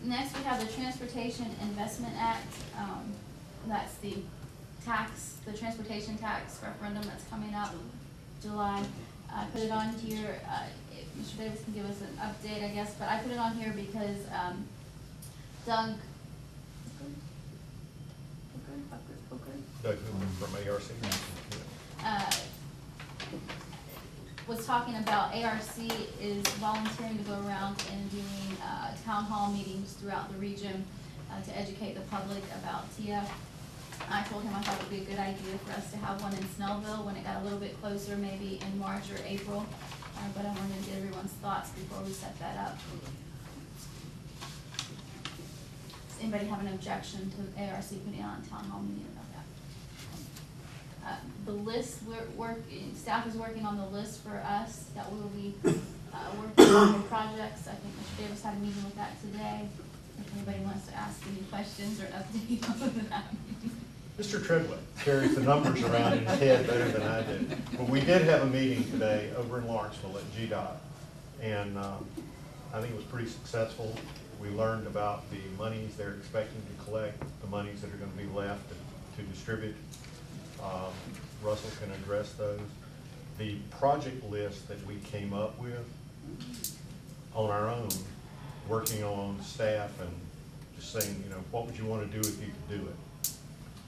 Next we have the Transportation Investment Act. That's the transportation tax referendum that's coming up July. I put it on here, if Mr. Davis can give us an update, I guess, but I put it on here because Doug from ARC. Was talking about ARC is volunteering to go around and doing town hall meetings throughout the region to educate the public about TIF. I told him I thought it would be a good idea for us to have one in Snellville when it got a little bit closer, maybe in March or April, but I wanted to get everyone's thoughts before we set that up. Does anybody have an objection to ARC putting on a town hall meeting about that? The list, staff is working on the list for us that we will be working on the projects. I think Mr. Davis had a meeting with that today. If anybody wants to ask any questions or update on that. Mr. Treadway carries the numbers around in his head better than I do. But we did have a meeting today over in Lawrenceville at GDOT, and I think it was pretty successful. We learned about the monies they're expecting to collect, the monies that are going to be left to distribute. Russell can address those. The project list that we came up with on our own, working on staff and just saying, you know, what would you want to do if you could do it?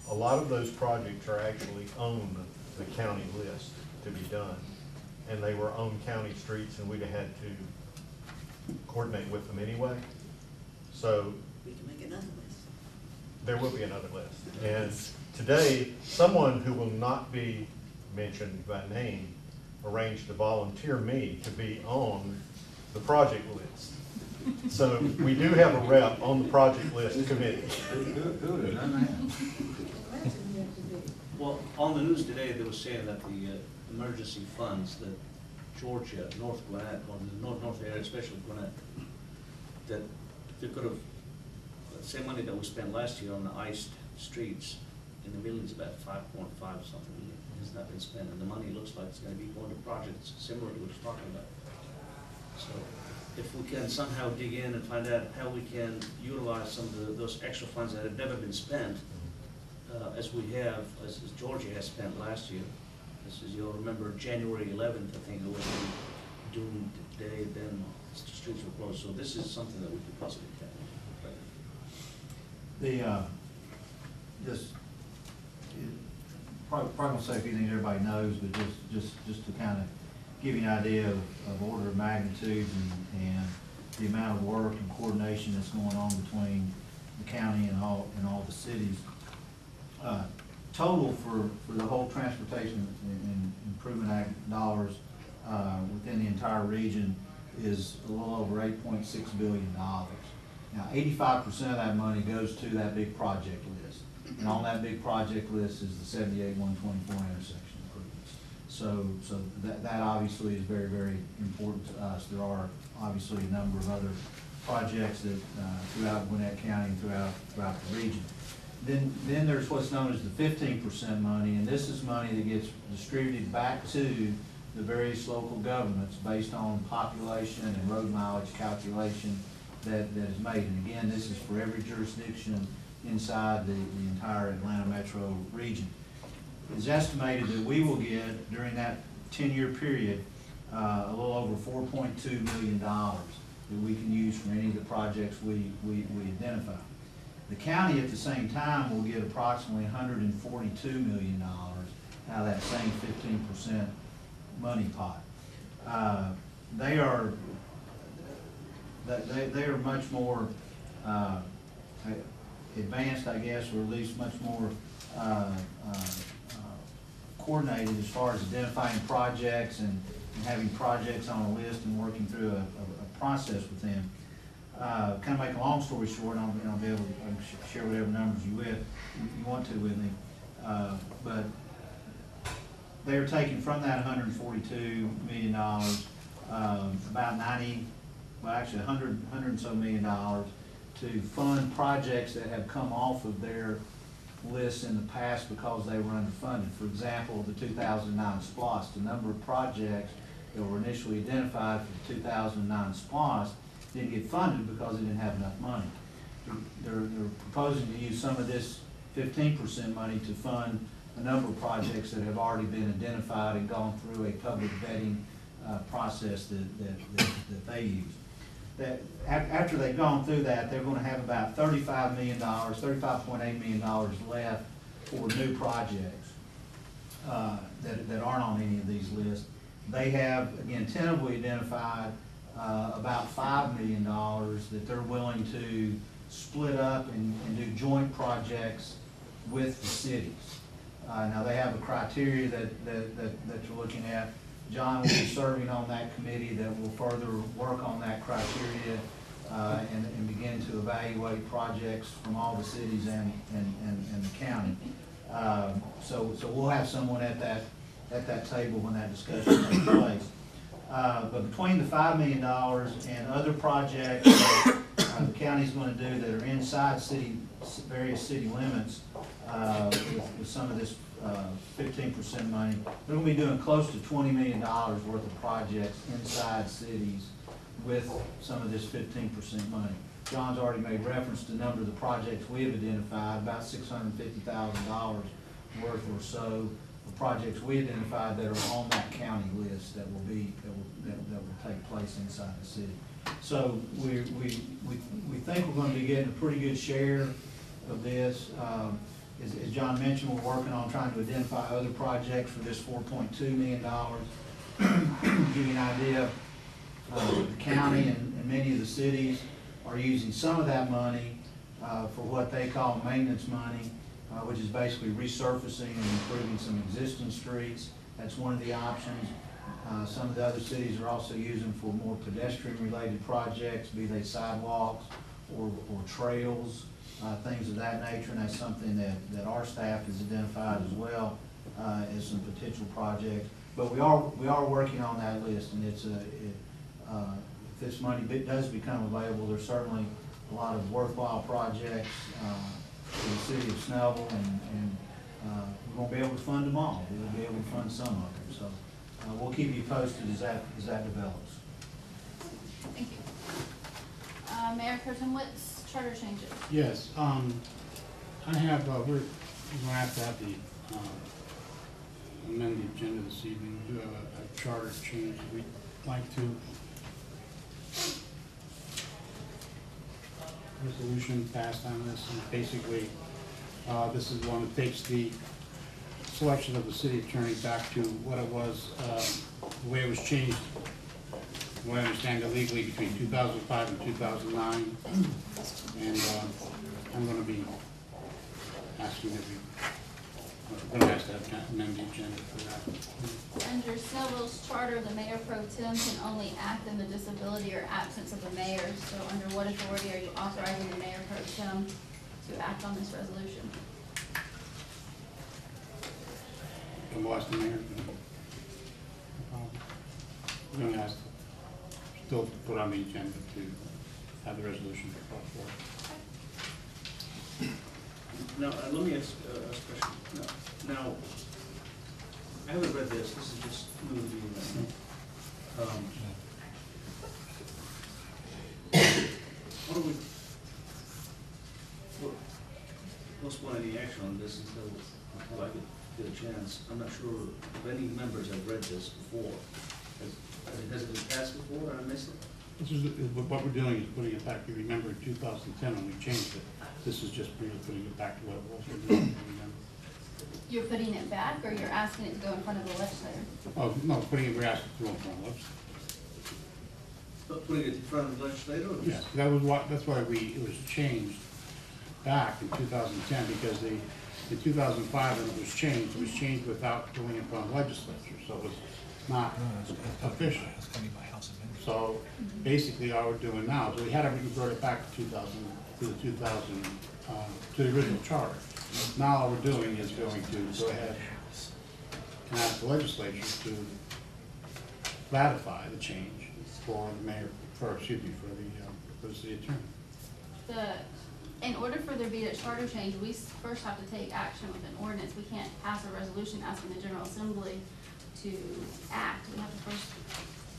A lot of those projects are actually on the county list to be done, and they were on county streets, and we'd have had to coordinate with them anyway. So we can make another list. There will be another list. And today, someone who will not be mentioned by name arranged to volunteer me to be on the project list. So we do have a rep on the project list committee. Well, on the news today, they were saying that the emergency funds that Georgia, North Gwinnett, or the North area, especially Gwinnett, that they could have, the same money that we spent last year on the iced streets in the millions, about 5.5 something million, has not been spent, and the money looks like it's going to be going to projects similar to what you're talking about. So if we can somehow dig in and find out how we can utilize some of those extra funds that have never been spent, as we have, as Georgia has spent last year. This is, you'll remember, January 11th, I think it was a doomed day, then the streets were closed. So this is something that we could possibly tap into. Just probably gonna say a few things everybody knows, but just to kind of give you an idea of order of magnitude and the amount of work and coordination that's going on between the county and all the cities. Total for the whole Transportation and Improvement Act dollars within the entire region is a little over $8.6 billion. Now, 85% of that money goes to that big project list, and on that big project list is the 78 124 intersection improvements. So that obviously is very, very important to us. There are obviously a number of other projects that throughout Gwinnett County and throughout the region. Then there's what's known as the 15% money, and this is money that gets distributed back to the various local governments based on population and road mileage calculation that is made. And again, this is for every jurisdiction inside the entire Atlanta metro region. It's estimated that we will get, during that 10-year period, a little over $4.2 million that we can use for any of the projects we identify. The county at the same time will get approximately $142 million out of that same 15% money pot. They are much more advanced, I guess, or at least much more coordinated as far as identifying projects and having projects on a list and working through a process with them. Kind of make a long story short, and I'll be able to share whatever numbers you want to with me. But they are taking from that $142 million about 90, well actually 100 and so million dollars to fund projects that have come off of their list in the past because they were underfunded. For example, the 2009 SPLOST, the number of projects that were initially identified for the 2009 SPLOST didn't get funded because they didn't have enough money. They're proposing to use some of this 15% money to fund a number of projects that have already been identified and gone through a public vetting process that they use. That after they've gone through that, they're going to have about $35 million, $35.8 million left for new projects that aren't on any of these lists. They have, again, tentatively identified about $5 million that they're willing to split up and do joint projects with the cities. Now, they have a criteria that you're looking at. John will be serving on that committee that will further work on that criteria and begin to evaluate projects from all the cities and the county. So we'll have someone at that table when that discussion takes place. But between the $5 million and other projects that the county's going to do that are inside various city limits with some of this 15% money, they're going to be doing close to $20 million worth of projects inside cities with some of this 15% money. John's already made reference to a number of the projects we have identified, about $650,000 worth or so of projects we identified that are on that county list that will take place inside the city. So we think we're going to be getting a pretty good share of this. As John mentioned, we're working on trying to identify other projects for this $4.2 million. Give you an idea, the county and many of the cities are using some of that money for what they call maintenance money, which is basically resurfacing and improving some existing streets. That's one of the options. Some of the other cities are also using for more pedestrian-related projects, be they sidewalks or trails, things of that nature, and that's something that our staff has identified as well as some potential projects. But we are working on that list, and if this money does become available, there's certainly a lot of worthwhile projects in the city of Snellville, and we won't be able to fund them all. We'll be able to fund some of them. So we'll keep you posted as that develops. Thank you. Mayor Pro Tem Witz, charter changes. Yes, I have, we're going to have the amend the agenda this evening. We do have a charter change we'd like to. Resolution passed on this, and basically, this is one that takes the selection of the city attorney back to what it was, the way it was changed, the way I understand it, legally between 2005 and 2009. And I'm going to be asking that we're going to ask to amend the agenda for that. Under Snellville's charter, the mayor pro tem can only act in the disability or absence of the mayor. So under what authority are you authorizing the mayor pro tem to act on this resolution? And we'll ask the mayor. We're going to ask still to put on the agenda to have the resolution brought forward. Now, let me ask a question. Now, I haven't read this. This is just new to me. What do we? Postpone any action on this until I get a chance. I'm not sure if any members have read this before. Has it been passed before and I missed it? This is what we're doing is putting it back. You remember in 2010 when we changed it. This is just really putting it back to what it was. You're putting it back, or you're asking it to go in front of the legislator? Oh, no, we're asking to go in front of us. Putting it in front of the legislator? Yes, that's why it was changed back in 2010, because in 2005 when it was changed without going in front of the legislature, so it was not official. So basically all we're doing now is we had to revert it back to the original charter. Now all we're doing is going to go ahead and ask the legislature to ratify the change for the mayor, for the city attorney. In order for there to be a charter change, we first have to take action with an ordinance. We can't pass a resolution asking the General Assembly to act. We have to first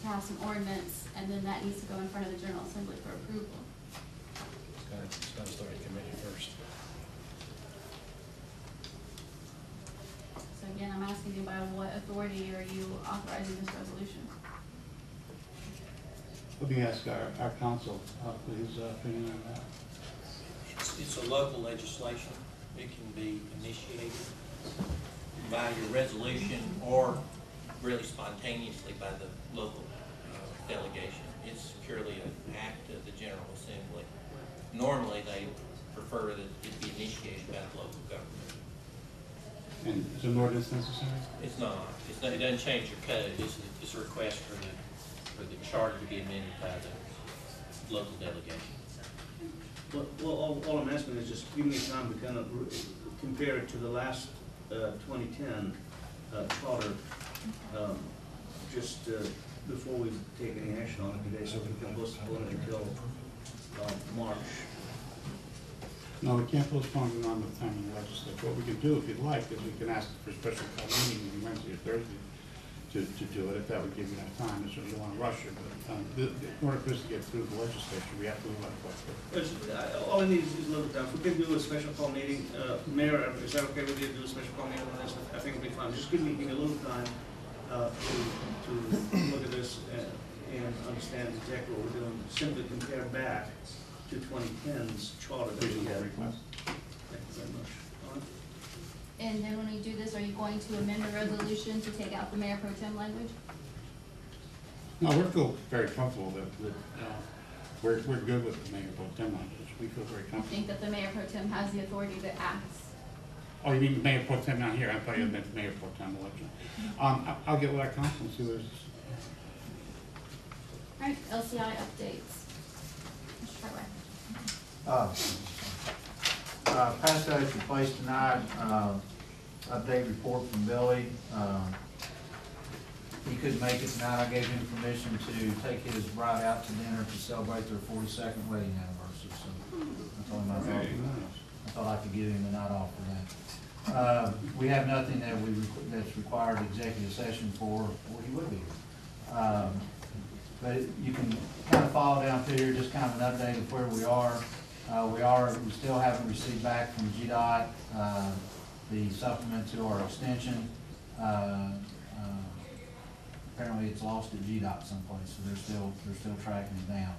pass an ordinance, and then that needs to go in front of the General Assembly for approval. It's gotta start a committee first. So again, I'm asking you, by what authority are you authorizing this resolution? Let me ask our counsel for his opinion on that. It's a local legislation. It can be initiated by your resolution or really spontaneously by the local delegation. It's purely an act of the General Assembly. Normally, they prefer that it be initiated by the local government. And is an ordinance necessary? It's not. It doesn't change your code. It's a request for the charter to be amended by the local delegation. Well, all I'm asking is just give me time to kind of compare it to the last 2010 charter, just before we take any action on it today, so we can postpone it until March. No, we can't postpone it on the time of the legislature. What we can do, if you'd like, is we can ask for a special call meeting on Wednesday or Thursday to do it, if that would give you enough time. So you don't want to rush it, but in order for us to get through the legislature, we have to move on quickly. All I need is a little time. If we can do a special call meeting, Mayor, is that okay with you to do a special call meeting on this? I think it'll be fine. Just give me a little time to look at this and understand exactly what we're doing. Simply compare back to 2010's charter that we had. Request. Thank you very much. All right. And then when we do this, are you going to amend the resolution to take out the mayor pro tem language? No, we feel very comfortable that we're good with the mayor pro tem language. We feel very I comfortable. think that the mayor pro tem has the authority to act. Oh, you mean the mayor pro tem not here? I thought you meant the mayor pro tem election. I'll get with our council and see what it is. All right, LCI updates. Mr. Cartwright. Pass those for place tonight. Update report from Billy. He couldn't make it tonight. I gave him permission to take his bride out to dinner to celebrate their 42nd wedding anniversary. So I told him I thought I could give him the night off for that. We have nothing that's required executive session for, well, he would be here. But you can kind of follow down through here, just kind of an update of where we are. We still haven't received back from GDOT the supplement to our extension. Apparently it's lost at GDOT someplace, so they're still tracking it down.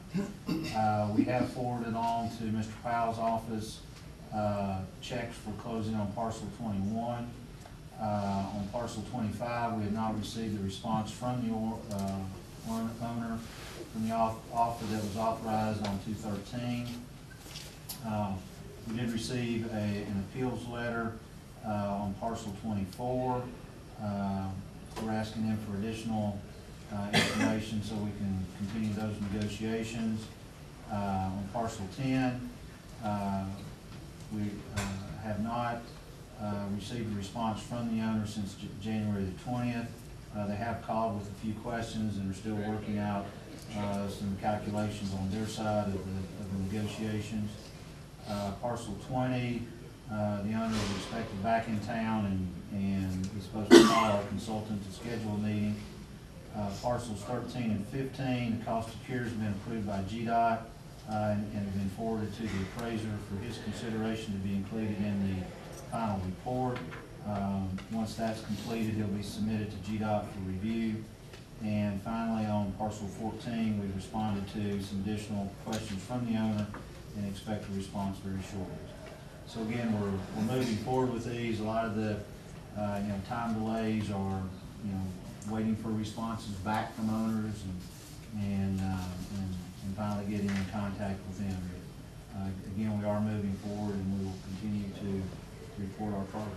We have forwarded on to Mr. Powell's office checks for closing on parcel 21. On parcel 25, we have not received a response from the owner from the offer that was authorized on 2/13. We did receive an appeals letter on parcel 24. We're asking them for additional information so we can continue those negotiations. On parcel 10, we have not received a response from the owner since January the 20th. They have called with a few questions and are still working out some calculations on their side of the negotiations. Parcel 20, the owner is expected back in town and is supposed to call our consultant to schedule a meeting. Parcels 13 and 15, the cost of cure has been approved by GDOT and have been forwarded to the appraiser for his consideration to be included in the final report. Once that's completed, it'll be submitted to GDOT for review. And finally, on parcel 14, we've responded to some additional questions from the owner and expect a response very shortly. So again, we're moving forward with these. A lot of the time delays are waiting for responses back from owners and finally getting in contact with them. Again, we are moving forward and we will continue to report our progress.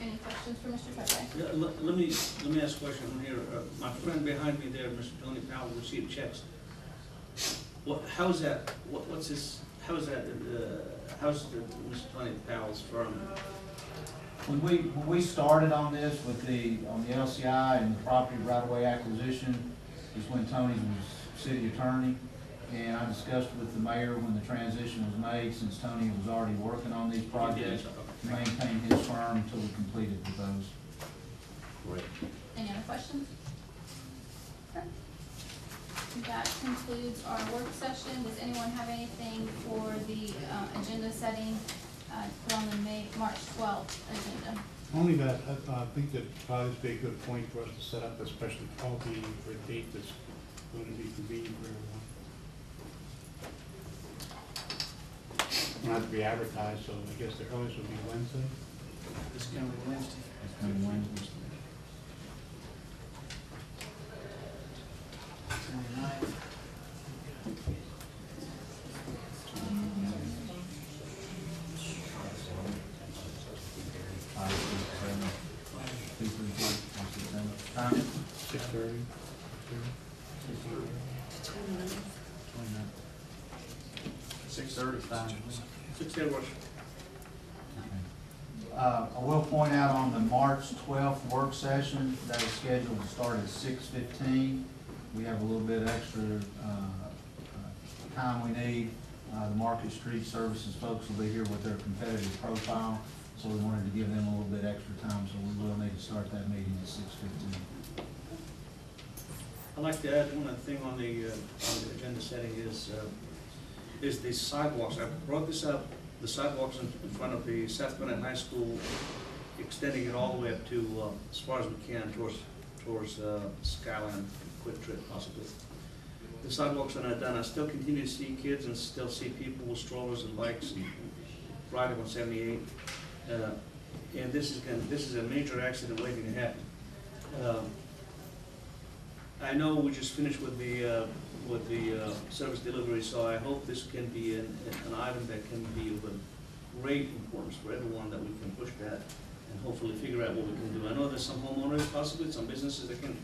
Any questions for Mr. Cartwright? Yeah, let me ask a question here. My friend behind me there, Mr. Tony Powell, received checks. How's that? What's this? How's that? How's Mr. Tony Powell's firm? When we started on this on the LCI and the property right-of-way acquisition is when Tony was city attorney, and I discussed with the mayor when the transition was made, since Tony was already working on these projects, to maintain his firm until we completed with those. Great. Any other questions? Okay. That concludes our work session. Does anyone have anything for the agenda setting to put on the March 12th agenda? Only that, I think that probably would be a good point for us to set up a special call meeting for a date that's going to be convenient for everyone. Not to be advertised, so I guess the earliest would be Wednesday. This coming Wednesday. It's coming Wednesday. Time? 6:30. 6:30. 6:10 works. I will point out on the March 12th work session, that is scheduled to start at 6:15. We have a little bit extra time we need. The Market Street Services folks will be here with their competitive profile, so we wanted to give them a little bit extra time, so we will need to start that meeting at 6:15. I'd like to add one other thing on the agenda setting is the sidewalks. I brought this up, the sidewalks in front of the South Gwinnett High School, extending it all the way up to, as far as we can, towards Skyline, Quick Trip possibly. The sidewalks are not done. I still continue to see kids and still see people with strollers and bikes and riding on 78. And this is a major accident waiting to happen. I know we just finished with the service delivery, so I hope this can be an item that can be of great importance for everyone, that we can push that and hopefully figure out what we can do. I know there's some homeowners, possibly some businesses that can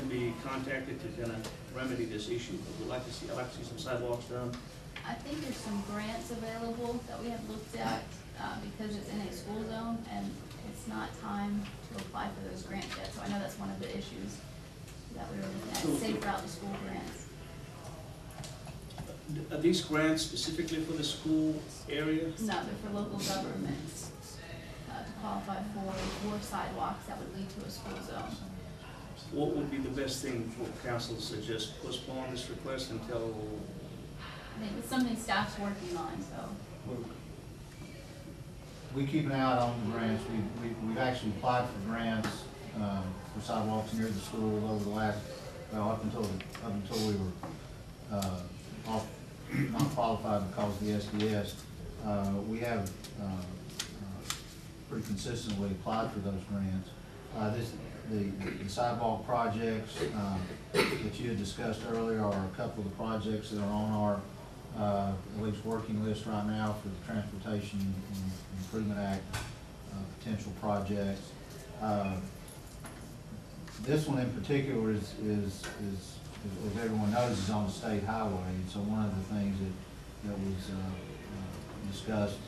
be contacted to kind of remedy this issue. But I'd like to see some sidewalks done. I think there's some grants available that we have looked at because it's in a school zone and it's not time to apply for those grants yet. So I know that's one of the issues that we were looking at, safe route to school grants. Are these grants specifically for the school area? No, they're for local governments to qualify for sidewalks that would lead to a school zone. What would be the best thing for council to suggest? Postpone this request until? I think it's something staff's working on, so. We keep an eye on the grants. We've actually applied for grants for sidewalks near the school over the last, well, up until we were not qualified because of the SDS. We have pretty consistently applied for those grants. The sidewalk projects that you had discussed earlier are a couple of the projects that are on our at least working list right now for the Transportation Improvement Act potential projects. This one in particular is as everyone knows, is on a state highway. And so one of the things that was discussed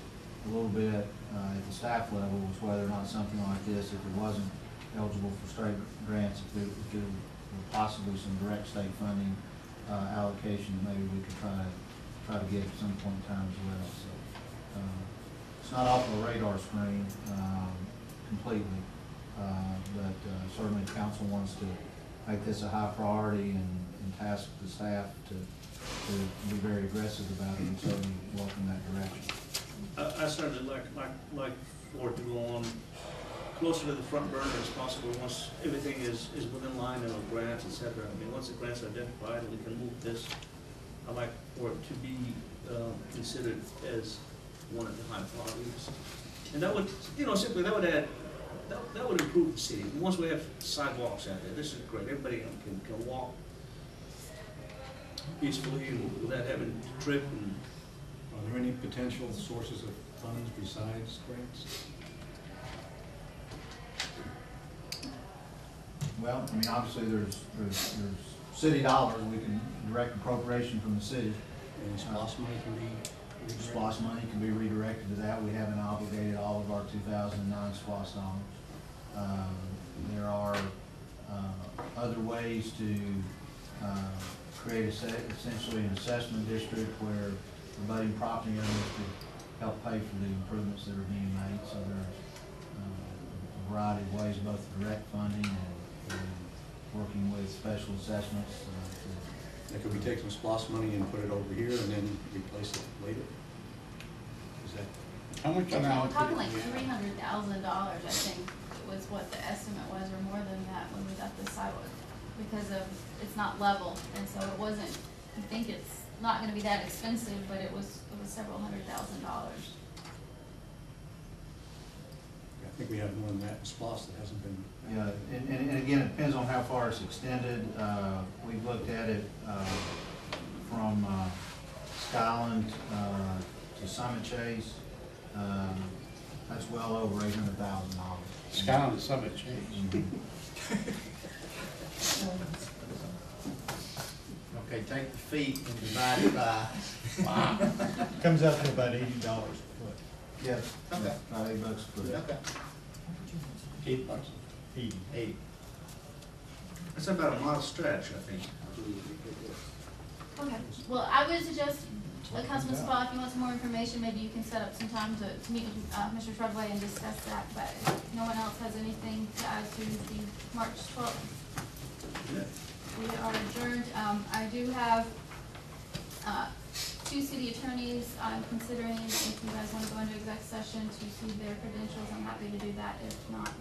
a little bit at the staff level was whether or not something like this, if it wasn't eligible for state grants, if there were possibly some direct state funding allocation that maybe we could try to get at some point in time as well. So it's not off the radar screen completely, but certainly council wants to make this a high priority and task the staff to be very aggressive about it, and certainly welcome that direction. I certainly like for it to go on closer to the front burner as possible once everything is within line and with grants, et cetera. I mean, once the grants are identified and we can move this, I like for it to be considered as one of the high priorities. And that would, simply that would add, that would improve the city. Once we have sidewalks out there, this is great. Everybody can walk peacefully and without having to trip. And Are there any potential sources of funds besides grants? Well, I mean, obviously there's city dollars. We can direct appropriation from the city. And SPOS money can be redirected? SPOS money can be redirected to that. We haven't obligated all of our 2009 SPOS dollars. There are other ways to create essentially an assessment district where the budding property owners could help pay for the improvements that are being made. So there's a variety of ways, both direct funding and working with special assessments to Now, could we take some SPOS money and put it over here and then replace it later? Is that, How much We're amount? talking like $300,000, I think, was what the estimate was, or more than that when we got the sidewalk. Because of, it's not level, and so it wasn't, you think it's not gonna be that expensive, but it was several $100,000. I think we have more than that in SPOS that hasn't been. Yeah, and again, it depends on how far it's extended. We've looked at it from Skyland to Summit Chase. That's well over $800,000. Skyline and Summit change. Okay, take the feet and divide it by. Wow. Comes out to about $80 a foot. Yes, Okay. about $8 a foot. Okay. $8. 80. 8. That's about a mile stretch, I think. Okay, well, I would suggest, Councilman Spa, if you want some more information, maybe you can set up some time to meet with Mr. Treadway and discuss that, but if no one else has anything to add to the March 12th. We are adjourned. I do have 2 city attorneys I'm considering. If you guys want to go into exec session to see their credentials, I'm happy to do that. If not,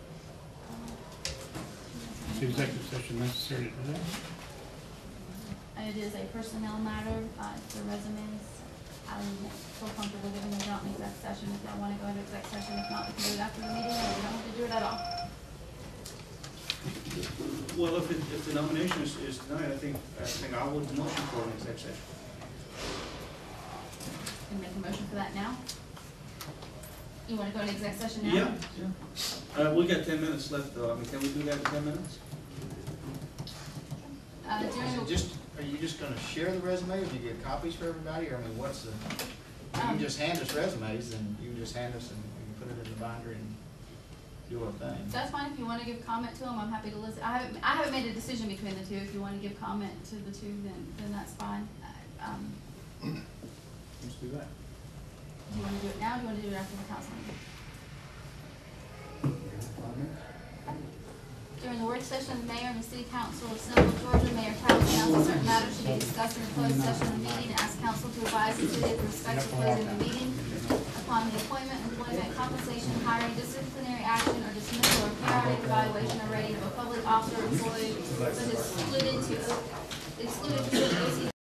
Is the executive session necessary to do that? it is a personnel matter, for resumes. I don't feel comfortable giving them out in exec session if y'all want to go into exec session. If not, we can do it after the meeting, or we don't have to do it at all. Well, if the nomination is tonight, I think I would motion for an exec session. Can we make a motion for that now? You want to go into exec session now? Yeah. We got 10 minutes left, though. I mean, can we do that in 10 minutes? Are you just gonna share the resume, or do you get copies for everybody, or I mean, what's the, you can just hand us resumes, and you can just hand us, and we can put it in the binder and do our thing. That's fine. If you want to give comment to them, I'm happy to listen. I haven't made a decision between the two. If you want to give comment to the two, then that's fine. Let's do that. Do you want to do it now, or do you want to do it after the council meeting? During the work session, the mayor and the city council of Snellville, Georgia, Mayor Tyler announced certain matters should be discussed in the closed session of the meeting. Ask council to advise the city with respect to closing the meeting upon the appointment, employment, compensation, hiring, disciplinary action, or dismissal, or periodic evaluation or rating of a public officer or employee that is excluded to OC